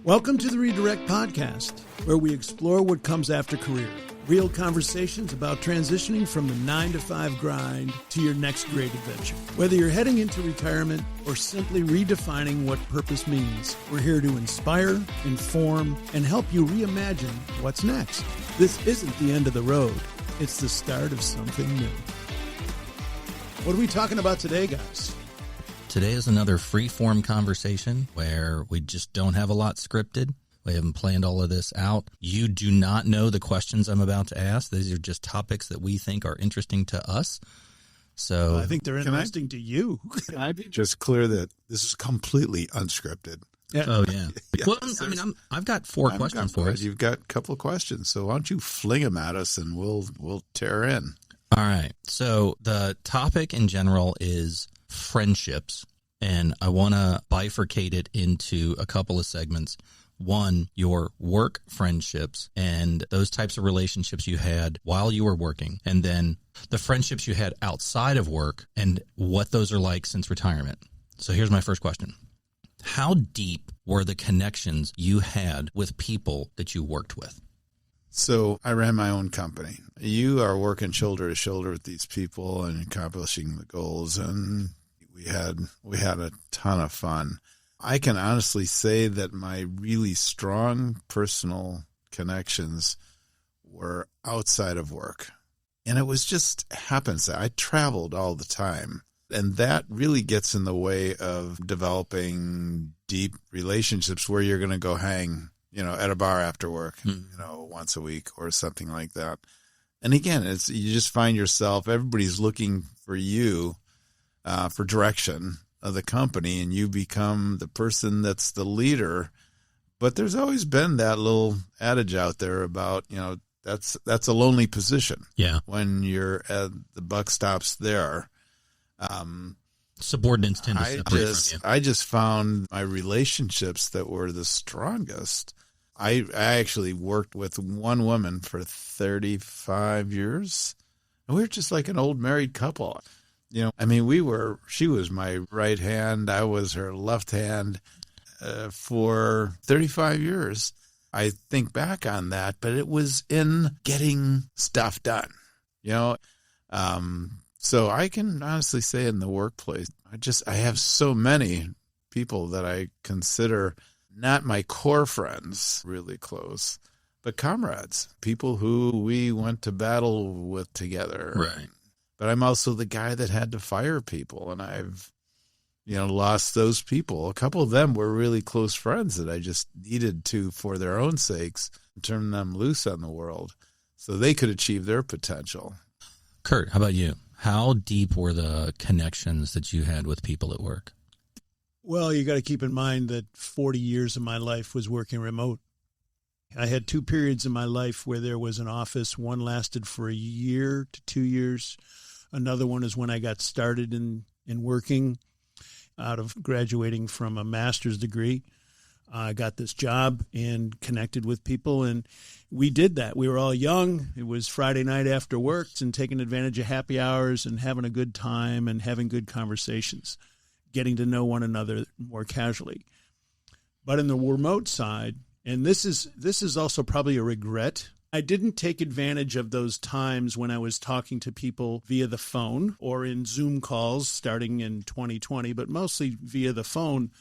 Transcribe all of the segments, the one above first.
Welcome to the Redirect Podcast, where we explore what comes after career. Real conversations about transitioning from the 9-to-5 grind to your next great adventure. Whether you're heading into retirement or simply redefining what purpose means, we're here to inspire, inform, and help you reimagine what's next. This isn't the end of the road. It's the start of something new. What are we talking about today, guys? Today is another free-form conversation where we just don't have a lot scripted. We haven't planned all of this out. You do not know the questions I'm about to ask. These are just topics that we think are interesting to us. So I think they're interesting to you. Can I be just clear that this is completely unscripted? Yeah. Oh, yeah. Yes, Well, I mean, I've got four questions for us. You've got a couple of questions, so why don't you fling them at us and we'll tear in. All right. So the topic in general is friendships, and I want to bifurcate it into a couple of segments. One, your work friendships and those types of relationships you had while you were working, and then the friendships you had outside of work and what those are like since retirement. So here's my first question. How deep were the connections you had with people that you worked with? So I ran my own company. You are working shoulder to shoulder with these people and accomplishing the goals, and we had a ton of fun. I can honestly say that my really strong personal connections were outside of work. And it was just happens. I traveled all the time. And that really gets in the way of developing deep relationships where you're going to go hang, at a bar after work, once a week or something like that. And again, you just find yourself, everybody's looking for you for direction of the company, and you become the person that's the leader. But there's always been that little adage out there about, that's a lonely position. Yeah. When you're at the buck stops there. Subordinates tend to separate from you. I just found my relationships that were the strongest. I actually worked with one woman for 35 years, and we were just like an old married couple. She was my right hand. I was her left hand for 35 years. I think back on that, but it was in getting stuff done, So I can honestly say in the workplace, I have so many people that I consider not my core friends, really close, but comrades, people who we went to battle with together. Right. But I'm also the guy that had to fire people, and I've, lost those people. A couple of them were really close friends that I just needed to, for their own sakes, turn them loose on the world so they could achieve their potential. Curt, how about you? How deep were the connections that you had with people at work? Well, you got to keep in mind that 40 years of my life was working remote. I had 2 periods in my life where there was an office. One lasted for a year to 2 years. Another one is when I got started in working out of graduating from a master's degree. I got this job and connected with people, and we did that. We were all young. It was Friday night after work and taking advantage of happy hours and having a good time and having good conversations, getting to know one another more casually. But in the remote side, and this is also probably a regret, I didn't take advantage of those times when I was talking to people via the phone or in Zoom calls starting in 2020, but mostly via the phone,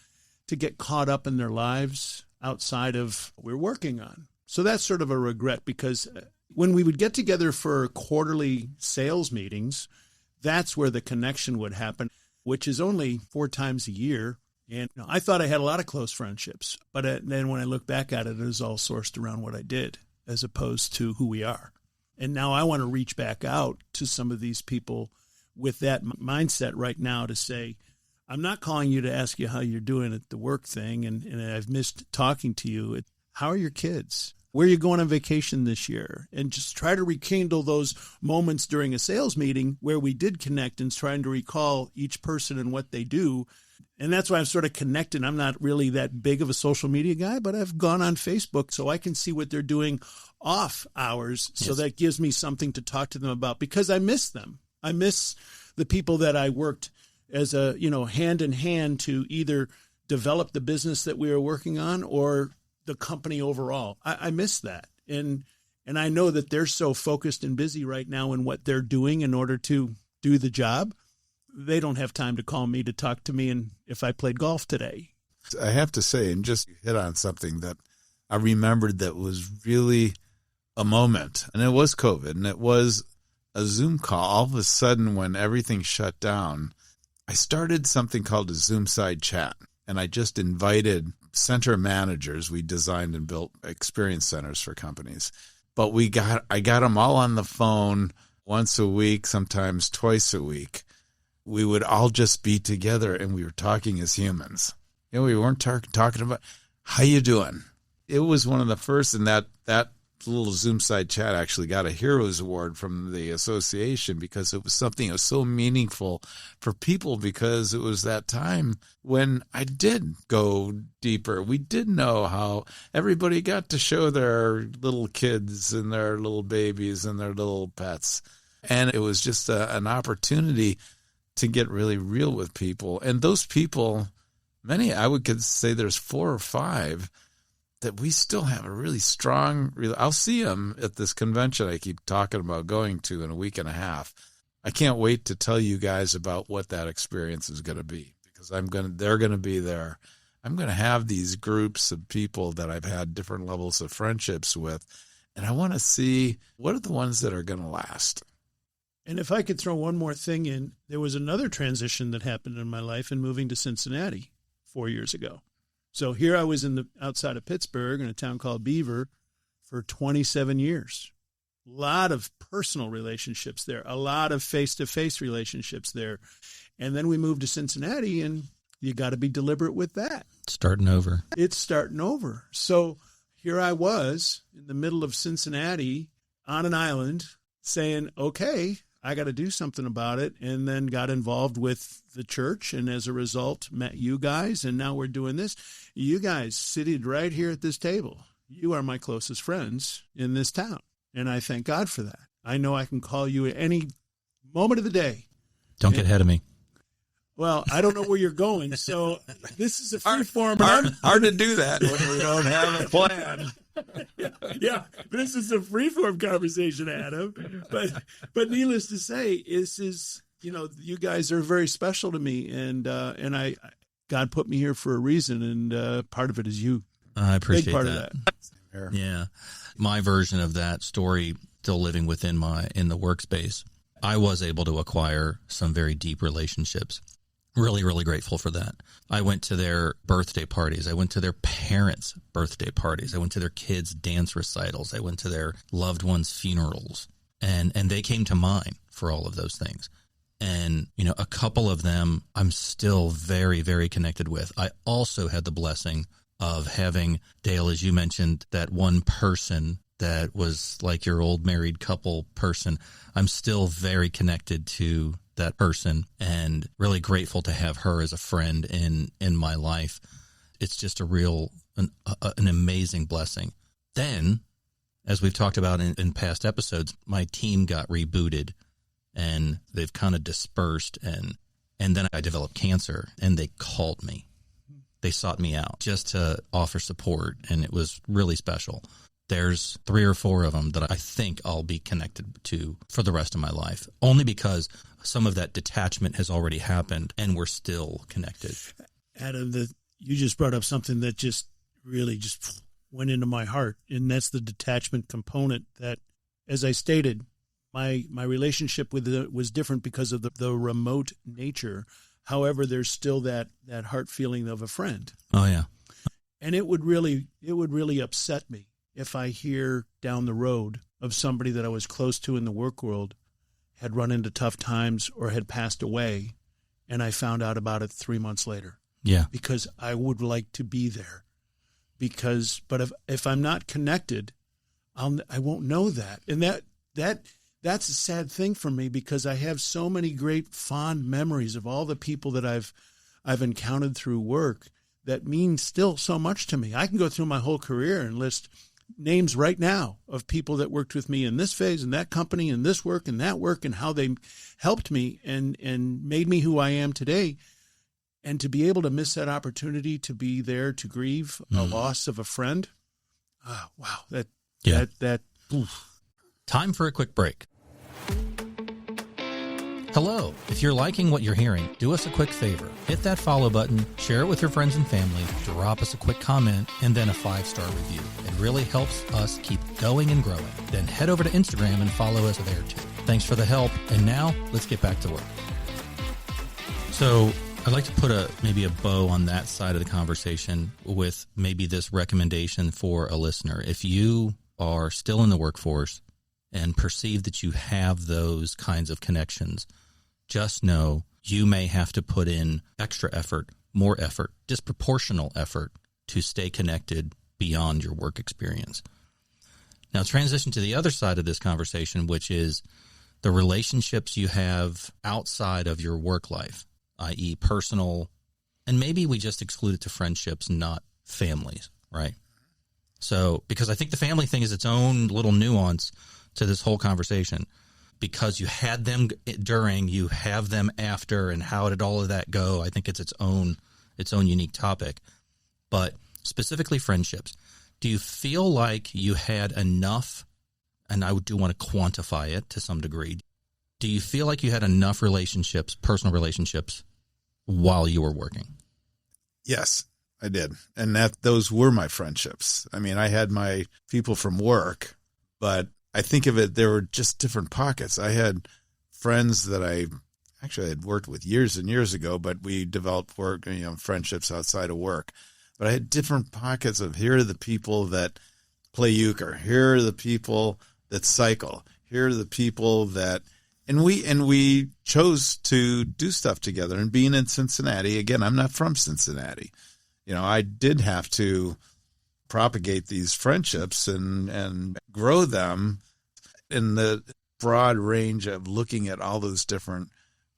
to get caught up in their lives outside of what we're working on. So that's sort of a regret, because when we would get together for quarterly sales meetings, that's where the connection would happen, which is only 4 times a year. And I thought I had a lot of close friendships, but then when I look back at it, it was all sourced around what I did as opposed to who we are. And now I want to reach back out to some of these people with that mindset right now to say, I'm not calling you to ask you how you're doing at the work thing, and I've missed talking to you. How are your kids? Where are you going on vacation this year? And just try to rekindle those moments during a sales meeting where we did connect, and trying to recall each person and what they do. And that's why I'm sort of connected. I'm not really that big of a social media guy, but I've gone on Facebook so I can see what they're doing off hours. So that gives me something to talk to them about, because I miss them. I miss the people that I worked as hand in hand to either develop the business that we were working on or the company overall. I miss that. And I know that they're so focused and busy right now in what they're doing in order to do the job. They don't have time to call me to talk to me and if I played golf today. I have to say, and just hit on something that I remembered that was really a moment, and it was COVID, and it was a Zoom call. All of a sudden, when everything shut down, I started something called a Zoom side chat, and I just invited center managers. We designed and built experience centers for companies, but I got them all on the phone once a week, sometimes twice a week. We would all just be together, and we were talking as humans. We weren't talking about how you doing. It was one of the first, and that little Zoom side chat actually got a Heroes Award from the association because it was something that was so meaningful for people, because it was that time when I did go deeper. We did know how everybody got to show their little kids and their little babies and their little pets. And it was just an opportunity to get really real with people. And those people, many, I could say there's 4 or 5 that we still have a really strong, I'll see them at this convention I keep talking about going to in a week and a half. I can't wait to tell you guys about what that experience is going to be, because they're going to be there. I'm going to have these groups of people that I've had different levels of friendships with, and I want to see what are the ones that are going to last. And if I could throw one more thing in, there was another transition that happened in my life in moving to Cincinnati 4 years ago. So here I was outside of Pittsburgh in a town called Beaver for 27 years. A lot of personal relationships there, a lot of face-to-face relationships there. And then we moved to Cincinnati, and you got to be deliberate with that. Starting over. It's starting over. So here I was in the middle of Cincinnati on an island saying, okay, I got to do something about it, and then got involved with the church, and as a result, met you guys, and now we're doing this. You guys seated right here at this table. You are my closest friends in this town, and I thank God for that. I know I can call you at any moment of the day. Don't get ahead of me. Well, I don't know where you're going, so this is a free form. Hard to do that when we don't have a plan. Yeah, this is a free-form conversation, Adam. But needless to say, this is, you guys are very special to me, and God put me here for a reason, and part of it is you. I appreciate Big part that. of that. Yeah, my version of that story, still living within in the workspace, I was able to acquire some very deep relationships. Really, really grateful for that. I went to their birthday parties. I went to their parents' birthday parties. I went to their kids' dance recitals. I went to their loved ones' funerals. And they came to mine for all of those things. And, a couple of them I'm still very, very connected with. I also had the blessing of having, Dale, as you mentioned, that one person that was like your old married couple person. I'm still very connected to that person and really grateful to have her as a friend in my life. It's just an amazing blessing. Then, as we've talked about in past episodes, my team got rebooted and they've kind of dispersed, and then I developed cancer, and they called me. They sought me out just to offer support, and it was really special. There's 3 or 4 of them that I think I'll be connected to for the rest of my life, only because some of that detachment has already happened and we're still connected. Adam, you just brought up something that just really just went into my heart, and that's the detachment component that, as I stated, my relationship with it was different because of the remote nature. However, there's still that heart feeling of a friend. Oh, yeah. And it would really upset me if I hear down the road of somebody that I was close to in the work world had run into tough times or had passed away, and I found out about it 3 months later. Yeah. Because I would like to be there. But if I'm not connected, I won't know that. And that's a sad thing for me, because I have so many great fond memories of all the people that I've encountered through work that mean still so much to me. I can go through my whole career and list names right now of people that worked with me in this phase and that company and this work and that work, and how they helped me and made me who I am today. And to be able to miss that opportunity to be there to grieve a loss of a friend, wow, that. Oof. Time for a quick break. Hello. If you're liking what you're hearing, do us a quick favor. Hit that follow button, share it with your friends and family, drop us a quick comment, and then a 5-star review. It really helps us keep going and growing. Then head over to Instagram and follow us there too. Thanks for the help. And now let's get back to work. So I'd like to put maybe a bow on that side of the conversation with maybe this recommendation for a listener. If you are still in the workforce and perceive that you have those kinds of connections, just know you may have to put in extra effort, more effort, disproportional effort to stay connected beyond your work experience. Now, transition to the other side of this conversation, which is the relationships you have outside of your work life, i.e. personal, and maybe we just exclude it to friendships, not families, right? So, because I think the family thing is its own little nuance to this whole conversation. Because you had them during, you have them after, and how did all of that go? I think it's its own unique topic. But specifically friendships, do you feel like you had enough, and I do want to quantify it to some degree, do you feel like you had enough relationships, personal relationships, while you were working? Yes, I did. And those were my friendships. I mean, I had my people from work, but I think of it, there were just different pockets. I had friends that I actually had worked with years and years ago, but we developed friendships outside of work. But I had different pockets of, here are the people that play euchre, here are the people that cycle, here are the people that, and we chose to do stuff together. And being in Cincinnati, again, I'm not from Cincinnati. I did have to propagate these friendships and grow them in the broad range of looking at all those different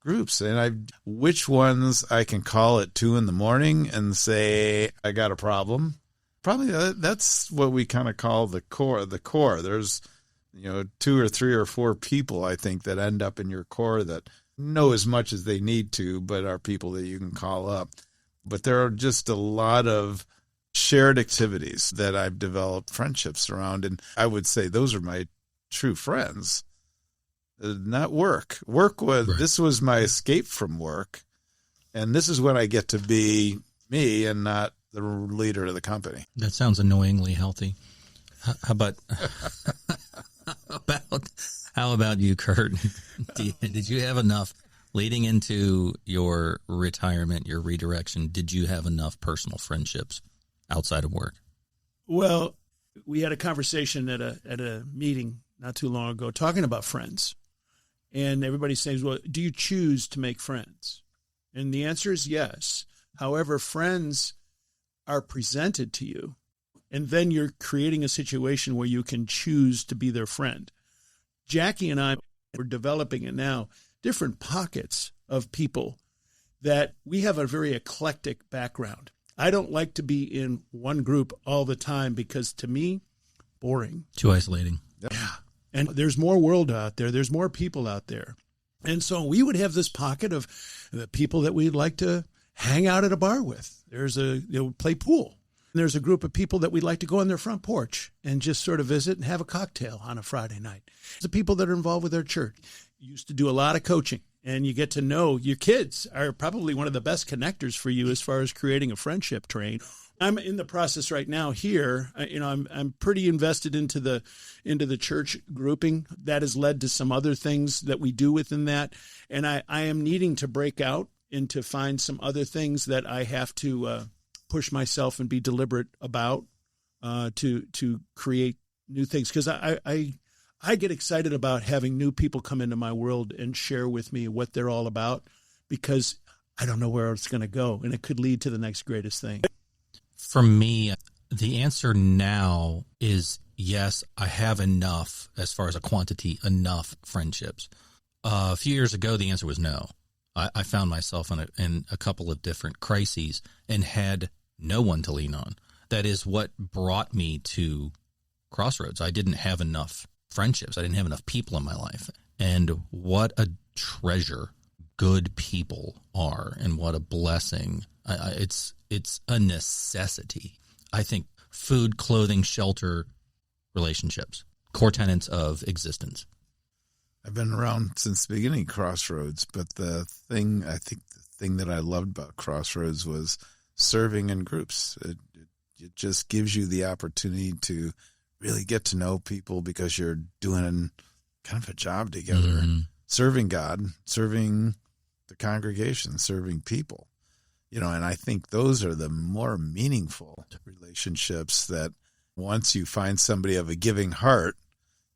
groups. And which ones I can call at 2 a.m. and say, I got a problem. Probably that's what we kind of call the core. There's, 2 or 3 or 4 people, I think, that end up in your core that know as much as they need to, but are people that you can call up. But there are just a lot of shared activities that I've developed friendships around. And I would say those are my true friends, not work. This was my escape from work. And this is when I get to be me and not the leader of the company. That sounds annoyingly healthy. How about you, Curt? Did you have enough leading into your retirement, your redirection? Did you have enough personal friendships outside of work? Well, we had a conversation at a meeting not too long ago talking about friends. And everybody says, well, do you choose to make friends? And the answer is yes. However, friends are presented to you, and then you're creating a situation where you can choose to be their friend. Jackie and I are developing it now, different pockets of people that we have a very eclectic background. I don't like to be in one group all the time because, to me, boring. Too isolating. Yeah. And there's more world out there. There's more people out there. And so we would have this pocket of the people that we'd like to hang out at a bar with. Play pool. And there's a group of people that we'd like to go on their front porch and just sort of visit and have a cocktail on a Friday night. The people that are involved with their church used to do a lot of coaching, and you get to know your kids are probably one of the best connectors for you as far as creating a friendship train. I'm in the process right now here. I'm pretty invested into the church grouping. That has led to some other things that we do within that. And I am needing to break out and to find some other things that I have to push myself and be deliberate about to create new things. Because I get excited about having new people come into my world and share with me what they're all about, because I don't know where it's going to go, and it could lead to the next greatest thing. For me, the answer now is yes, I have enough, as far as a quantity, enough friendships. A few years ago, the answer was no. I found myself in a couple of different crises and had no one to lean on. That is what brought me to Crossroads. I didn't have enough friendships. I didn't have enough people in my life. And what a treasure good people are and what a blessing. It's a necessity. I think food, clothing, shelter, relationships, core tenets of existence. I've been around since the beginning of Crossroads, but the thing that I loved about Crossroads was serving in groups. It just gives you the opportunity to really get to know people because you're doing kind of a job together, serving God, serving the congregation, serving people, and I think those are the more meaningful relationships that once you find somebody of a giving heart,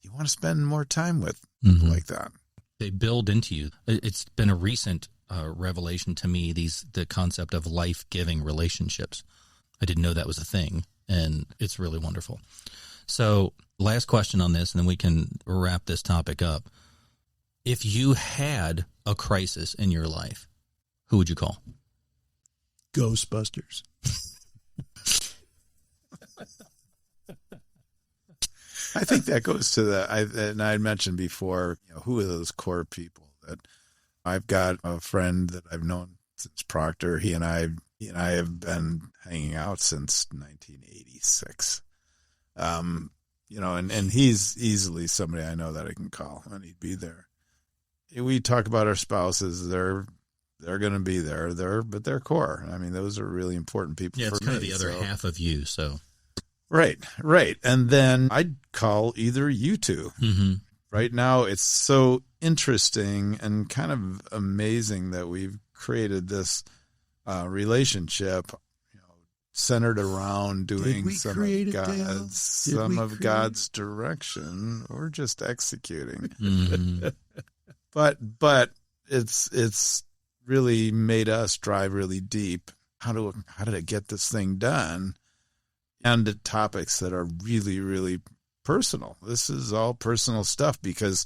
you want to spend more time with people like that. They build into you. It's been a recent revelation to me, the concept of life-giving relationships. I didn't know that was a thing, and it's really wonderful. So last question on this, and then we can wrap this topic up. If you had a crisis in your life, who would you call? Ghostbusters. I think that goes to and I mentioned before, who are those core people that I've got a friend that I've known since Proctor. He and I have been hanging out since 1986. And he's easily somebody I know that I can call and he'd be there. We talk about our spouses. They're going to be there. But they're core. I mean, those are really important people for me. Yeah, it's kind of the other half of you, so. Right. And then I'd call either you two. Mm-hmm. Right now, it's so interesting and kind of amazing that we've created this relationship, centered around doing some of God's direction, or just executing. Mm-hmm. But it's really made us drive really deep. How did I get this thing done? And the topics that are really, really personal. This is all personal stuff because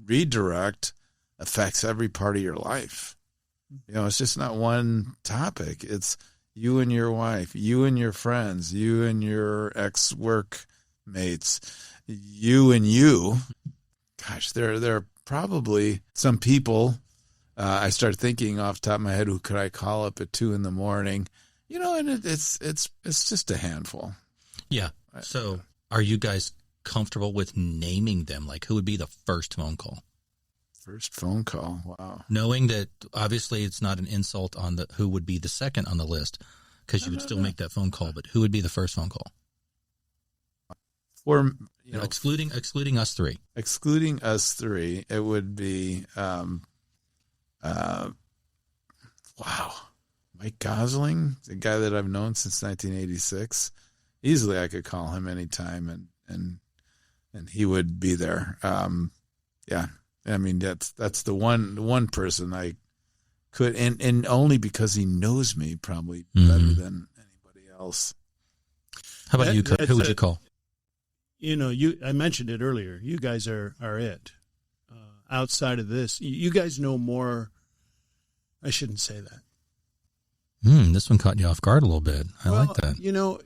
redirect affects every part of your life. It's just not one topic. It's you and your wife, you and your friends, you and your ex-work mates, you and you. Gosh, there are probably some people I start thinking off the top of my head, who could I call up at 2 a.m? And it's just a handful. Yeah. So are you guys comfortable with naming them? Like, who would be the first phone call? First phone call. Wow. Knowing that obviously it's not an insult on who would be the second on the list, because you would still make that phone call, but who would be the first phone call? For excluding us three. Excluding us three, it would be Mike Gosling, the guy that I've known since 1986. Easily I could call him anytime and he would be there. Yeah. I mean, that's the one person I could, and only because he knows me probably better than anybody else. How about you, Curt? Who would you call? I mentioned it earlier. You guys are it. Outside of this, you guys know more. I shouldn't say that. This one caught you off guard a little bit. I like that.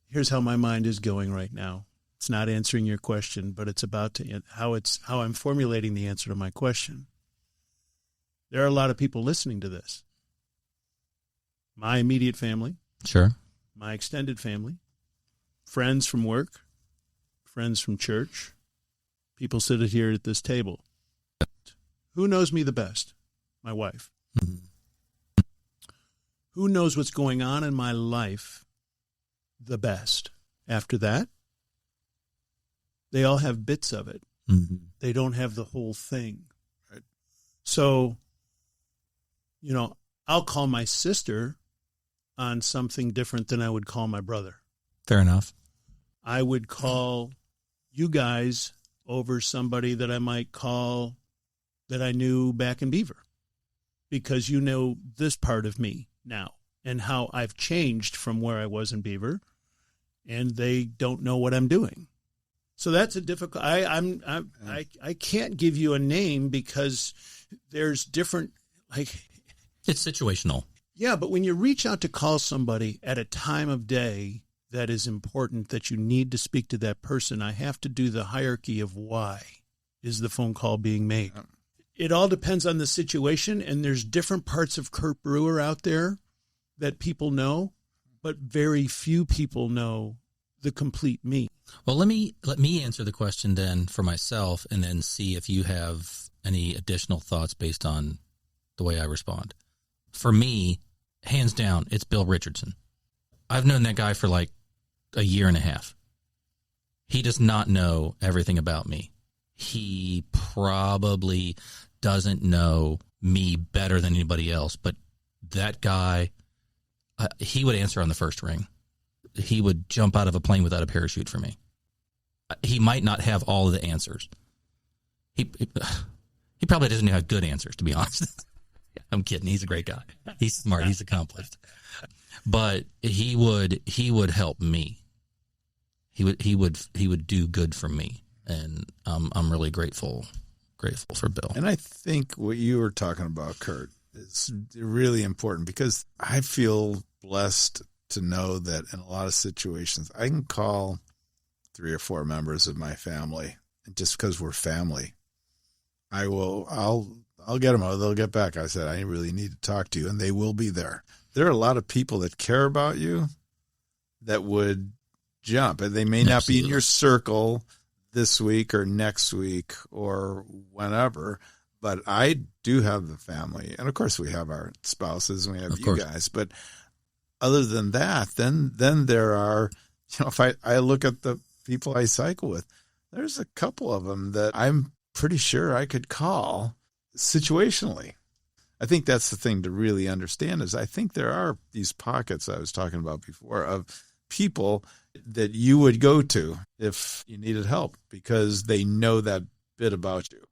Here's how my mind is going right now. It's not answering your question, but it's about to how I'm formulating the answer to my question. There are a lot of people listening to this. My immediate family. Sure. My extended family. Friends from work. Friends from church. People sit here at this table. Who knows me the best? My wife. Mm-hmm. Who knows what's going on in my life the best? After that, they all have bits of it. Mm-hmm. They don't have the whole thing. Right. So, I'll call my sister on something different than I would call my brother. Fair enough. I would call you guys over somebody that I might call that I knew back in Beaver, because you know this part of me now and how I've changed from where I was in Beaver, and they don't know what I'm doing. So that's a difficult. I can't give you a name because there's different, it's situational. Yeah, but when you reach out to call somebody at a time of day that is important, that you need to speak to that person, I have to do the hierarchy of why is the phone call being made. It all depends on the situation, and there's different parts of Curt Brewer out there that people know, but very few people know the complete me. Well, let me answer the question then for myself, and then see if you have any additional thoughts based on the way I respond. For me, hands down, it's Bill Richardson. I've known that guy for like a year and a half. He does not know everything about me. He probably doesn't know me better than anybody else, but that guy, he would answer on the first ring. He would jump out of a plane without a parachute for me. He might not have all of the answers. He probably doesn't have good answers, to be honest. I'm kidding. He's a great guy. He's smart. He's accomplished. But he would help me. He would do good for me, and I'm really grateful for Bill. And I think what you were talking about, Curt, is really important, because I feel blessed to know that in a lot of situations I can call 3 or 4 members of my family, and just because we're family, I'll get them out. They'll get back. I said, I really need to talk to you, and they will be there. There are a lot of people that care about you that would jump, and they may not be in your circle this week or next week or whenever, but I do have the family. And of course we have our spouses and we have you guys, but other than that, then there are, if I look at the people I cycle with, there's a couple of them that I'm pretty sure I could call situationally. I think that's the thing to really understand, is I think there are these pockets I was talking about before of people that you would go to if you needed help, because they know that bit about you.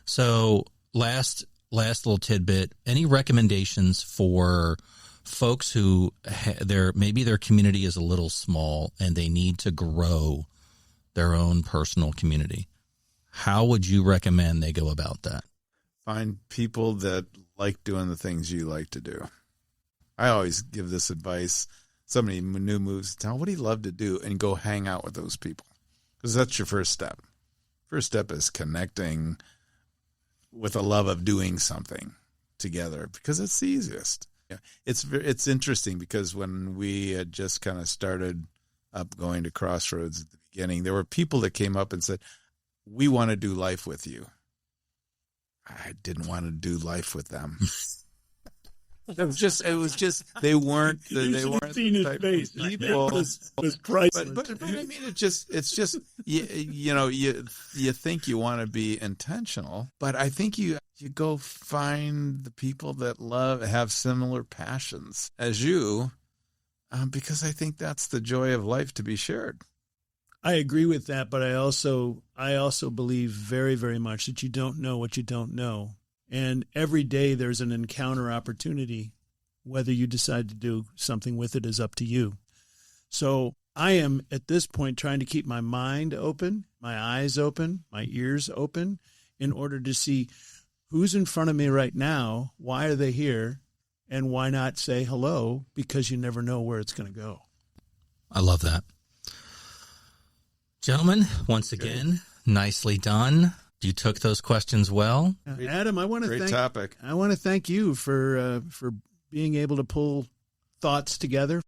So last little tidbit, any recommendations for folks who maybe their community is a little small and they need to grow their own personal community? How would you recommend they go about that? Find people that like doing the things you like to do. I always give this advice. Somebody new moves to town, what do you love to do? And go hang out with those people, because that's your first step. First step is connecting with a love of doing something together, because it's the easiest. It's interesting, because when we had just kind of started up going to Crossroads at the beginning, there were people that came up and said, we want to do life with you. I didn't want to do life with them. It was just they weren't seen his face. People. Was priceless. But I mean, it's just you think you want to be intentional, but I think you go find the people that have similar passions as you, because I think that's the joy of life, to be shared. I agree with that, but I also believe very, very much that you don't know what you don't know. And every day there's an encounter opportunity. Whether you decide to do something with it is up to you. So I am at this point trying to keep my mind open, my eyes open, my ears open, in order to see who's in front of me right now, why are they here, and why not say hello, because you never know where it's going to go. I love that. Gentlemen, once again, nicely done. You took those questions well. Adam, I want to thank you for being able to pull thoughts together.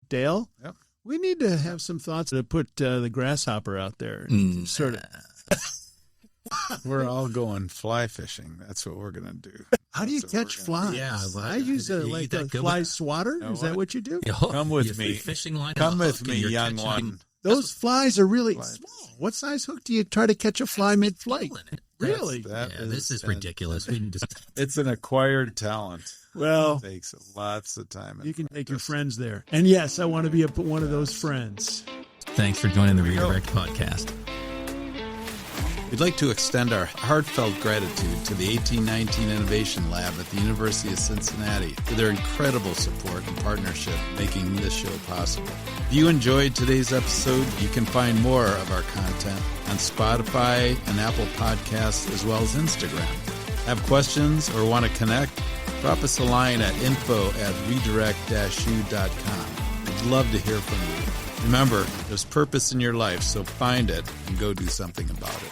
Dale, yep. We need to have some thoughts to put the grasshopper out there. And sort of. We're all going fly fishing. That's what we're going to do. How do you catch flies? Yeah, I use a fly swatter. Is that what you do? Come with me. Fishing line. Come with me, young one. Those flies are really small. What size hook do you try to catch a fly mid-flight? Really? This is ridiculous. It's an acquired talent. Well, it takes lots of time. You can take your friends there. And yes, I want to be one of those friends. Thanks for joining the Redirect Podcast. We'd like to extend our heartfelt gratitude to the 1819 Innovation Lab at the University of Cincinnati for their incredible support and partnership making this show possible. If you enjoyed today's episode, you can find more of our content on Spotify and Apple Podcasts, as well as Instagram. Have questions or want to connect? Drop us a line at info@redirect-u.com. We'd love to hear from you. Remember, there's purpose in your life, so find it and go do something about it.